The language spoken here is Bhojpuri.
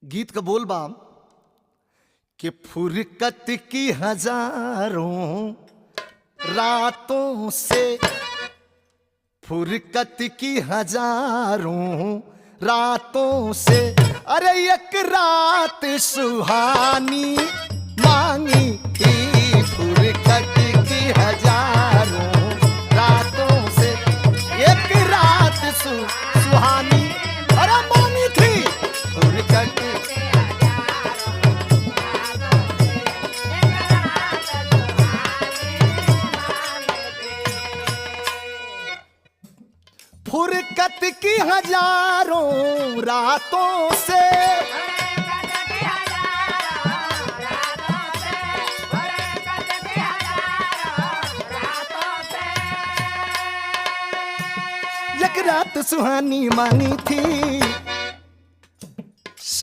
गीत का बोल बाम कि फुरकत की हजारों रातों से, फुरकत की हजारों रातों से, अरे एक रात सुहानी मांगी थी। फुरकत की हजारों रातों से एक रात सुहानी अरे मांगी थी। फुरकत फुरकत की हजारों रातों से, एक रात सुहानी मांगी थी।